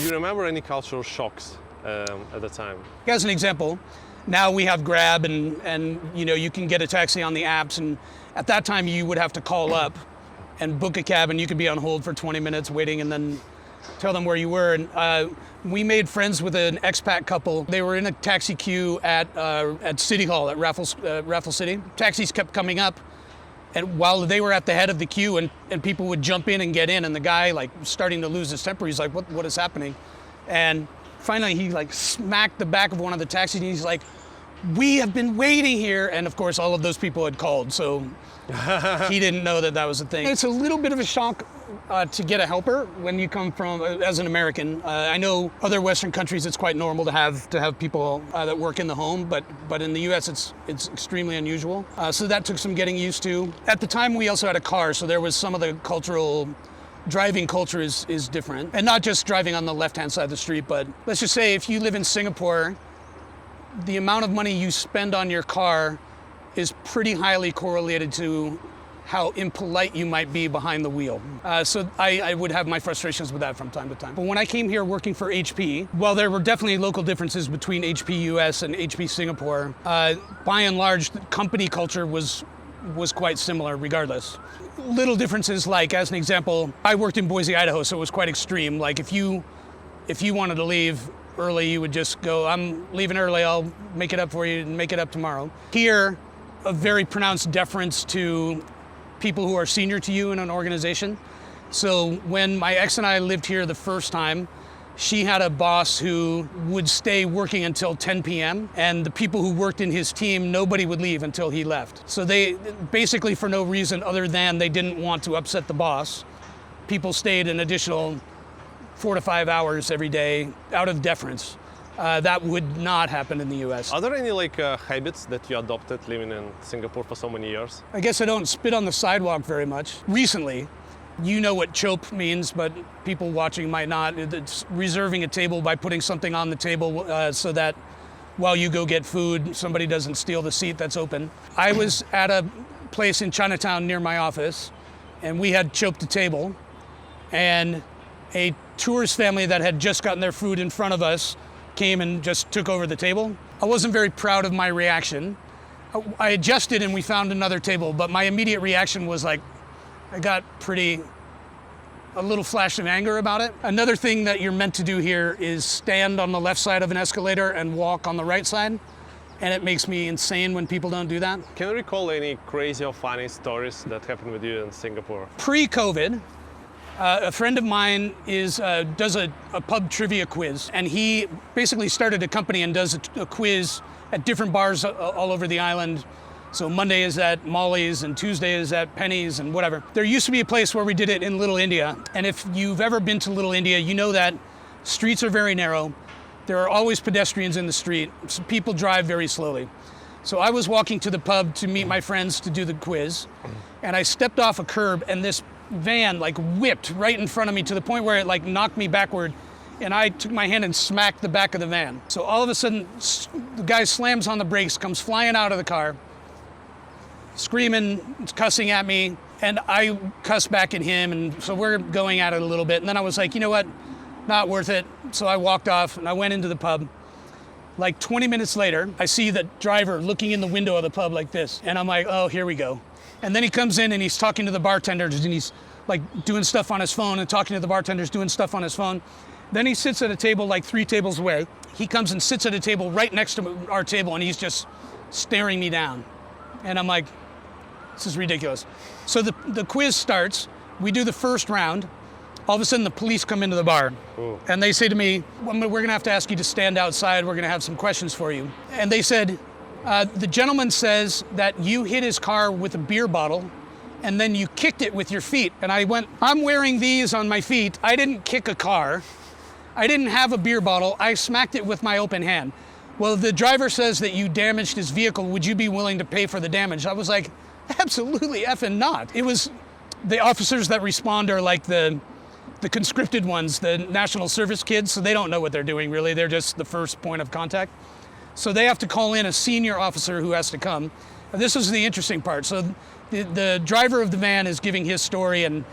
you remember any cultural shocks at the time? As an example, now we have Grab and you can get a taxi on the apps, and at that time you would have to call up and book a cab, and you could be on hold for 20 minutes waiting and then tell them where you were. And we made friends with an expat couple. They were in a taxi queue at City Hall at Raffles City. Taxis kept coming up, and while they were at the head of the queue, and people would jump in and get in, and the guy like starting to lose his temper. He's like, what is happening? And finally he like smacked the back of one of the taxis, and he's like, we have been waiting here. And of course all of those people had called, so he didn't know that was a thing. It's a little bit of a shock to get a helper when you come from, as an American. I know other Western countries it's quite normal to have people that work in the home, but in the US it's extremely unusual. So that took some getting used to. At the time we also had a car, so there was some of the driving culture is different. And not just driving on the left-hand side of the street, but let's just say if you live in Singapore, the amount of money you spend on your car is pretty highly correlated to how impolite you might be behind the wheel. So I would have my frustrations with that from time to time. But when I came here working for HP, while there were definitely local differences between HP US and HP Singapore, by and large, the company culture was quite similar regardless. Little differences, like as an example, I worked in Boise, Idaho, so it was quite extreme. Like if you wanted to leave early, you would just go, I'm leaving early, I'll make it up for you and make it up tomorrow. Here, a very pronounced deference to people who are senior to you in an organization. So when my ex and I lived here the first time, she had a boss who would stay working until 10 p.m. and the people who worked in his team, nobody would leave until he left. So they basically, for no reason other than they didn't want to upset the boss, people stayed an additional 4 to 5 hours every day out of deference. That would not happen in the US. Are there any habits that you adopted living in Singapore for so many years? I guess I don't spit on the sidewalk very much. Recently, you know what chope means, but people watching might not. It's reserving a table by putting something on the table so that while you go get food, somebody doesn't steal the seat that's open. I was at a place in Chinatown near my office, and we had choped a table, and a tourist family that had just gotten their food in front of us came and just took over the table. I wasn't very proud of my reaction. I adjusted and we found another table, but my immediate reaction was like, I got a little flash of anger about it. Another thing that you're meant to do here is stand on the left side of an escalator and walk on the right side. And it makes me insane when people don't do that. Can you recall any crazy or funny stories that happened with you in Singapore? Pre-COVID, a friend of mine does a pub trivia quiz, and he basically started a company and does a quiz at different bars all over the island. So Monday is at Molly's and Tuesday is at Penny's and whatever. There used to be a place where we did it in Little India, and if you've ever been to Little India, you know that streets are very narrow. There are always pedestrians in the street, so people drive very slowly. So I was walking to the pub to meet my friends to do the quiz, and I stepped off a curb, and this van whipped right in front of me to the point where it knocked me backward, and I took my hand and smacked the back of the van. So all of a sudden, the guy slams on the brakes, comes flying out of the car, screaming, cussing at me, and I cuss back at him, and so we're going at it a little bit. And then I was like, you know what, not worth it. So I walked off and I went into the pub. 20 minutes later, I see the driver looking in the window of the pub like this, and I'm like, oh, here we go. And then he comes in and he's talking to the bartenders, and he's doing stuff on his phone and talking to the bartenders, doing stuff on his phone. Then he sits at a table 3 tables away. He comes and sits at a table right next to our table, and he's just staring me down. And I'm like, this is ridiculous. So the quiz starts. We do the first round. All of a sudden, the police come into the bar. Ooh. And they say to me, well, we're going to have to ask you to stand outside. We're going to have some questions for you. And they said, the gentleman says that you hit his car with a beer bottle and then you kicked it with your feet. And I went, I'm wearing these on my feet. I didn't kick a car. I didn't have a beer bottle. I smacked it with my open hand. Well, the driver says that you damaged his vehicle. Would you be willing to pay for the damage? I was like, absolutely effing not. It was the officers that respond are the conscripted ones, the national service kids, so they don't know what they're doing really. They're just the first point of contact. So they have to call in a senior officer who has to come. And this is the interesting part. So the driver of the van is giving his story, and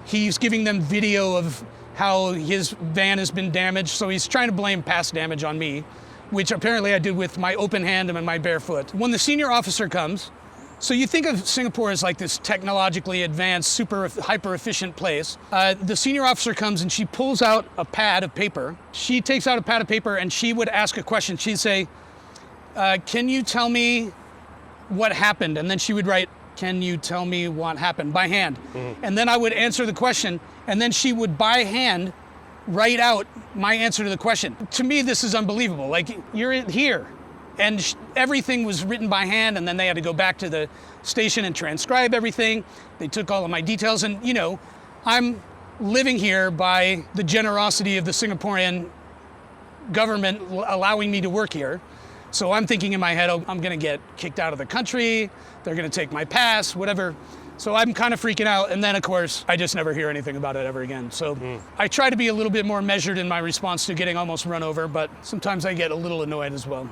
he's giving them video of how his van has been damaged. So he's trying to blame past damage on me, which apparently I did with my open hand and my bare foot. When the senior officer comes, so you think of Singapore as like this technologically advanced, super hyper efficient place. The senior officer comes and she pulls out a pad of paper. She takes out a pad of paper and she would ask a question. She'd say, can you tell me what happened? And then she would write, can you tell me what happened, by hand. And then I would answer the question, and then she would by hand write out my answer to the question. To me, this is unbelievable. Like, you're here. And everything was written by hand, and then they had to go back to the station and transcribe everything. They took all of my details, and you know, I'm living here by the generosity of the Singaporean government allowing me to work here. So I'm thinking in my head, oh, I'm gonna get kicked out of the country, they're gonna take my pass, whatever. So I'm kind of freaking out, and then of course, I just never hear anything about it ever again. So I try to be a little bit more measured in my response to getting almost run over, but sometimes I get a little annoyed as well.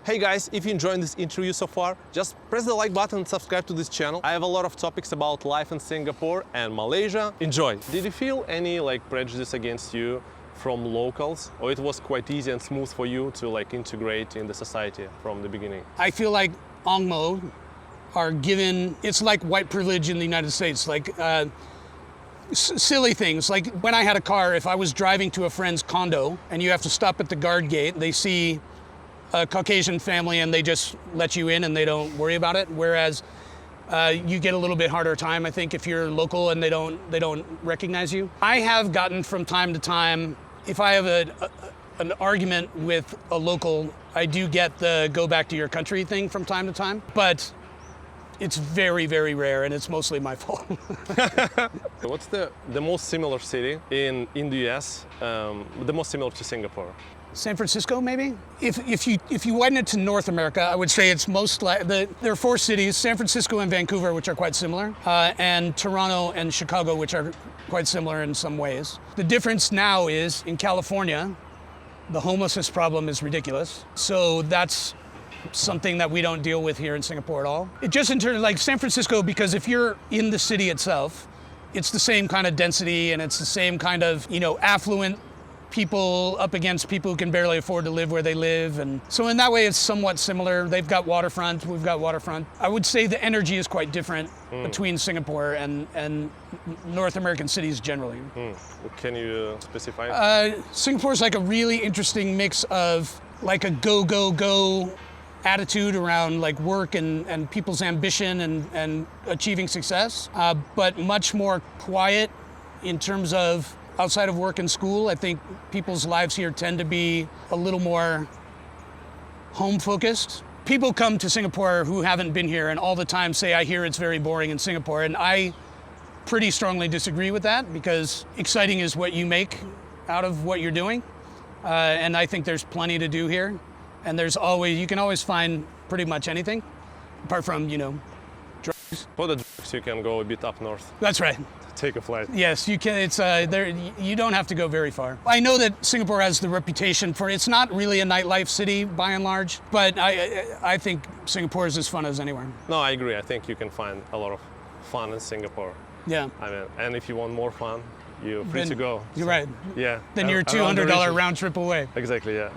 Hey guys, if you enjoyed this interview so far, just press the like button and subscribe to this channel. I have a lot of topics about life in Singapore and Malaysia. Enjoy! Did you feel any prejudice against you from locals, or it was quite easy and smooth for you to integrate in the society from the beginning? I feel like Angmo are given, it's like white privilege in the United States, silly things. Like when I had a car, if I was driving to a friend's condo and you have to stop at the guard gate, they see a Caucasian family and they just let you in and they don't worry about it. Whereas you get a little bit harder time, I think, if you're local and they don't recognize you. I have gotten from time to time, if I have an argument with a local, I do get the go back to your country thing from time to time, but it's very, very rare and it's mostly my fault. What's the most similar city in the US, the most similar to Singapore? San Francisco, maybe? If you widen it to North America, I would say it's most like, there are 4 cities, San Francisco and Vancouver, which are quite similar, and Toronto and Chicago, which are quite similar in some ways. The difference now is, in California, the homelessness problem is ridiculous. So that's something that we don't deal with here in Singapore at all. It just in terms of like San Francisco, because if you're in the city itself, it's the same kind of density and it's the same kind of, affluent people up against people who can barely afford to live where they live. And so in that way, it's somewhat similar. They've got waterfront, we've got waterfront. I would say the energy is quite different between Singapore and North American cities generally. Can you specify? Singapore is like a really interesting mix of like a go, go, go attitude around like work and people's ambition and achieving success, but much more quiet in terms of outside of work and school. I think people's lives here tend to be a little more home focused. People come to Singapore who haven't been here and all the time say, I hear it's very boring in Singapore. And I pretty strongly disagree with that, because exciting is what you make out of what you're doing. And I think there's plenty to do here. And you can always find pretty much anything, apart from, drugs. For the drugs, you can go a bit up north. That's right. Take a flight. Yes, you can. It's there. You don't have to go very far. I know that Singapore has the reputation for it's not really a nightlife city by and large, but I think Singapore is as fun as anywhere. No, I agree. I think you can find a lot of fun in Singapore. Yeah. And if you want more fun, you're free to go. You're right. Yeah. Then you're $200 round trip away. Exactly. Yeah.